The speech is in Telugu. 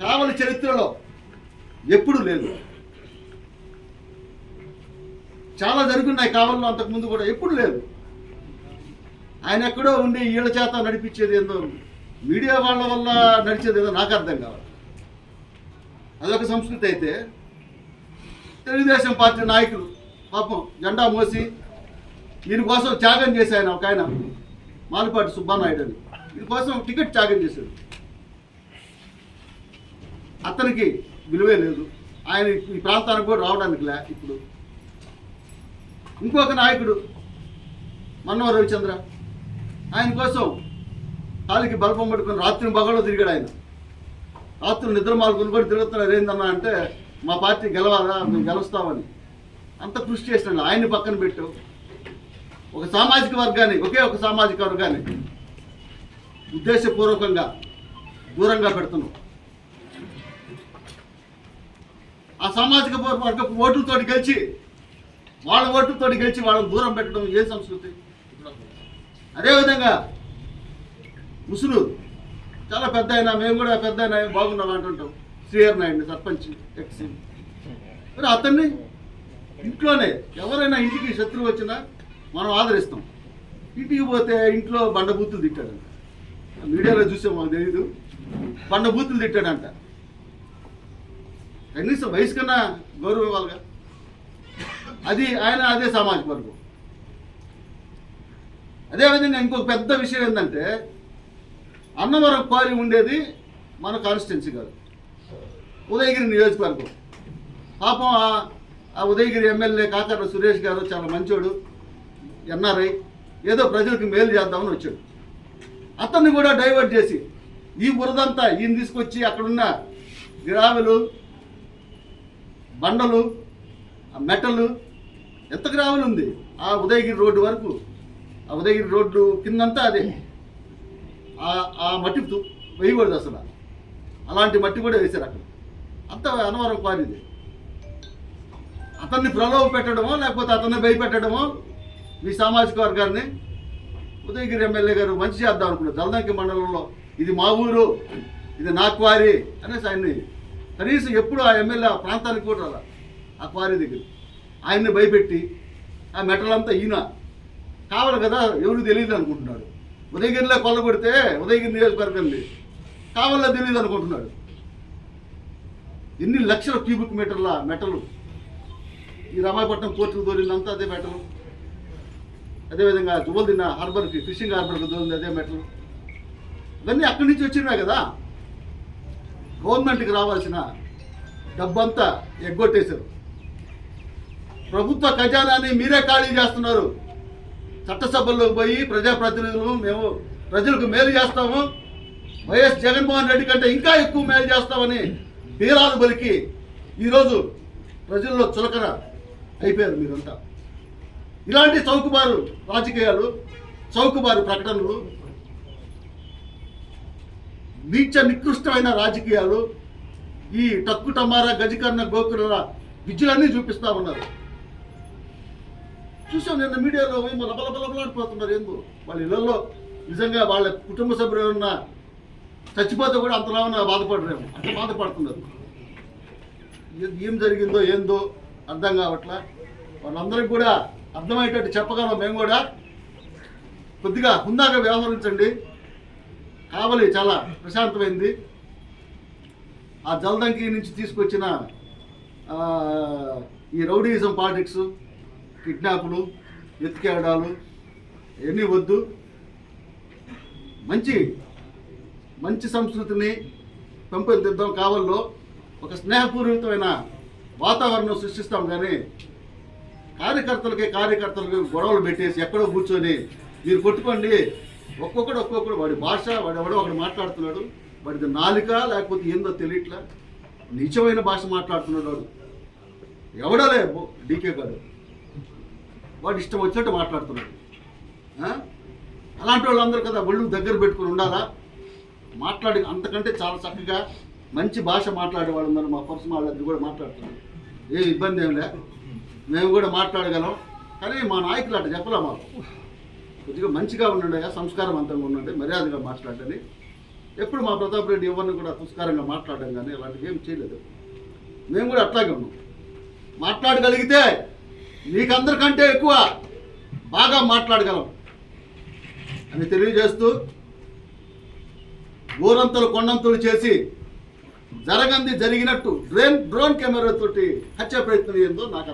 కావలి చరిత్రలో ఎప్పుడు లేదు. చాలా జరుగున్నాయి కావలిలో, అంతకుముందు కూడా ఎప్పుడు లేదు. ఆయన ఎక్కడో ఉండి వీళ్ళ చేత నడిపించేది ఏందో, మీడియా వాళ్ళ వల్ల నడిచేది ఏదో నాకు అర్థం కావాలి. అదొక సంస్కృతి అయితే, తెలుగుదేశం పార్టీ నాయకులు పాపం జెండా మోసి దీనికోసం త్యాగం చేసి ఒక ఆయన మాలపాటి సుబ్బానాయుడు అని దీనికోసం టికెట్ త్యాగం చేశాడు. అతనికి విలువే లేదు, ఆయన ఈ ప్రాంతానికి కూడా రావడానికి లే. ఇప్పుడు ఇంకొక నాయకుడు మన్నవ రవిచంద్ర, ఆయన కోసం కాలికి బల్బం పట్టుకొని రాత్రి బగలో తిరిగాడు. ఆయన రాత్రులు నిద్రమాలు కొనుక్కొని తిరుగుతున్నారు. ఏందన్నా అంటే మా పార్టీ గెలవాలా, మేము గెలుస్తామని అంత కృషి చేసినాడు. ఆయన్ని పక్కన పెట్టు, ఒక సామాజిక వర్గాన్ని, ఒకే ఒక సామాజిక వర్గాన్ని ఉద్దేశపూర్వకంగా దూరంగా పెడుతున్నాం. ఆ సామాజిక వర్గపు ఓట్లతోటి గెలిచి, వాళ్ళ ఓట్లతోటి గెలిచి వాళ్ళని దూరం పెట్టడం ఏ సంస్కృతి? అదేవిధంగా ముసులు చాలా పెద్ద అయినా, మేము కూడా పెద్ద అయినా బాగున్నాం అంటుంటాం. శ్రీహర్ నాయుడిని సర్పంచ్ ఎక్స్, మరి అతన్ని ఇంట్లోనే ఎవరైనా ఇంటికి శత్రువు వచ్చినా మనం ఆదరిస్తాం. ఇంటికి పోతే ఇంట్లో బండబూతులు తిట్టాడంట. మీడియాలో చూసాం, మాకు తెలీదు. బండబూతులు తిట్టాడంట. కనీసం వయసు కన్నా గౌరవం ఇవ్వాలిగా. అది ఆయన అదే సామాజిక వర్గం. అదేవిధంగా ఇంకొక పెద్ద విషయం ఏంటంటే, అన్నవరం క్వారీ ఉండేది మన కాన్స్టిట్యున్సీ కాదు, ఉదయగిరి నియోజకవర్గం. పాపం ఆ ఉదయగిరి ఎమ్మెల్యే కాకర్ల సురేష్ గారు చాలా మంచోడు, ఎన్ఆర్ఐ, ఏదో ప్రజలకు మేలు చేద్దామని వచ్చాడు. అతన్ని కూడా డైవర్ట్ చేసి ఈ బురదంతా ఈయన తీసుకొచ్చి అక్కడున్న గ్రావెలు, బండలు, మెటలు, ఎంత గ్రావెలు ఉంది ఆ ఉదయగిరి రోడ్డు వరకు. ఆ ఉదయగిరి రోడ్డు కిందంతా అదే. ఆ మట్టి వేయకూడదు అసలు, అలాంటి మట్టి కూడా వేశారు అక్కడ. అంత అన్నవరం క్వారీది. అతన్ని ప్రలోభ పెట్టడమో లేకపోతే అతన్ని భయపెట్టడమో మీ సామాజిక వర్గాన్ని ఉదయగిరి ఎమ్మెల్యే గారు మంచి చేద్దాం అనుకున్నారు. జలదంకి మండలంలో ఇది మా ఊరు, ఇది నా క్వారీ అనేసి ఆయన్ని కనీసం ఎప్పుడు ఆ ఎమ్మెల్యే ఆ ప్రాంతానికి కూడా రాలా. ఆ క్వారీ దగ్గర ఆయన్ని భయపెట్టి ఆ మెటలంతా ఈయన కావాలి కదా, ఎవరు తెలియదు అనుకుంటున్నాడు. ఉదయగిరిలో కొల్లగొడితే ఉదయగిరి నియోజకవర్గంది కావాలో తెలియదు అనుకుంటున్నాడు. ఎన్ని లక్షల క్యూబిక్ మీటర్ల మెటలు ఈ రామాయపట్నం పోర్టుకు దోలిందంతా అదే మెటలు. అదేవిధంగా జుబల్దిన్న హార్బర్కి, ఫిషింగ్ హార్బర్కి దోలింది అదే మెటలు. ఇవన్నీ అక్కడి నుంచి వచ్చినాయి కదా. గవర్నమెంట్కి రావాల్సిన డబ్బంతా ఎగ్గొట్టేశారు. ప్రభుత్వ ఖజానాన్ని మీరే ఖాళీ చేస్తున్నారు. చట్టసభల్లోకి పోయి ప్రజాప్రతినిధులు మేము ప్రజలకు మేలు చేస్తాము, వైఎస్ జగన్మోహన్ రెడ్డి కంటే ఇంకా ఎక్కువ మేలు చేస్తామని బీరాలు బలికి ఈరోజు ప్రజల్లో చులకన అయిపోయారు మీరంతా. ఇలాంటి చౌకబారు రాజకీయాలు, చౌకబారు ప్రకటనలు, నీచ నికృష్టమైన రాజకీయాలు, ఈ టక్కు టమారా గజకర్ణ గోకుల విద్యులన్నీ చూపిస్తా ఉన్నారు. చూసాం నిన్న మీడియాలో బలబలబలబలాడిపోతున్నారు. ఏందో వాళ్ళ ఇళ్లలో నిజంగా వాళ్ళ కుటుంబ సభ్యులు ఏమన్నా చచ్చిపోతే కూడా అంతలా బాధపడరేమో, అంత బాధపడుతున్నారు. ఏం జరిగిందో ఏందో అర్థం కావట్లా. వాళ్ళందరికీ కూడా అర్థమయ్యేటట్టు చెప్పగలం. మేము కూడా కొద్దిగా హుందాగా వ్యవహరించండి. కావలి చాలా ప్రశాంతమైంది. ఆ జలదంకి నుంచి తీసుకొచ్చిన ఈ రౌడీయిజం పాలిటిక్స్, కిడ్నాపులు, ఎత్తికేయడాలు ఇవన్నీ వద్దు. మంచి మంచి సంస్కృతిని పెంపొందిద్దాం. కావల్లో ఒక స్నేహపూర్వకమైన వాతావరణం సృష్టిస్తాం. కానీ కార్యకర్తలకి గొడవలు పెట్టేసి ఎక్కడో కూర్చొని మీరు కొట్టుకోండి. ఒక్కొక్కడు వాడి భాష, వాడెవడో ఒకడు మాట్లాడుతున్నాడు. వాడిది నాలుక లేకపోతే ఏందో తెలియట్లా, నిజమైన భాష మాట్లాడుతున్నాడు వాడు. ఎవడలే డీకే గారు, వాడు ఇష్టం వచ్చినట్టు మాట్లాడుతున్నాడు. అలాంటి వాళ్ళందరూ కదా ఒళ్ళు దగ్గర పెట్టుకుని ఉండాలా. మాట్లాడి అంతకంటే చాలా చక్కగా మంచి భాష మాట్లాడే వాళ్ళు ఉన్నారు. మా పర్సన్ వాళ్ళందరూ కూడా మాట్లాడుతున్నారు. ఏ ఇబ్బంది ఏం లే, మేము కూడా మాట్లాడగలం. కానీ మా నాయకులు అట్లా చెప్పలే. మాకు కొద్దిగా మంచిగా ఉండండి, సంస్కారవంతంగా ఉండండి, మర్యాదగా మాట్లాడండి. ఎప్పుడు మా ప్రతాప్ రెడ్డి ఎవరిని కూడా పుష్కరంగా మాట్లాడడం కానీ అలాంటివి ఏం చేయలేదు. మేము కూడా అట్లాగే ఉన్నాం. మాట్లాడగలిగితే నీకందరికంటే ఎక్కువ బాగా మాట్లాడగలం అని తెలియజేస్తూ ఊరంతలు కొండంతలు చేసి జరిగినట్టు డ్రోన్ కెమెరా తోటి హత్య ప్రయత్నం ఏందో నాకు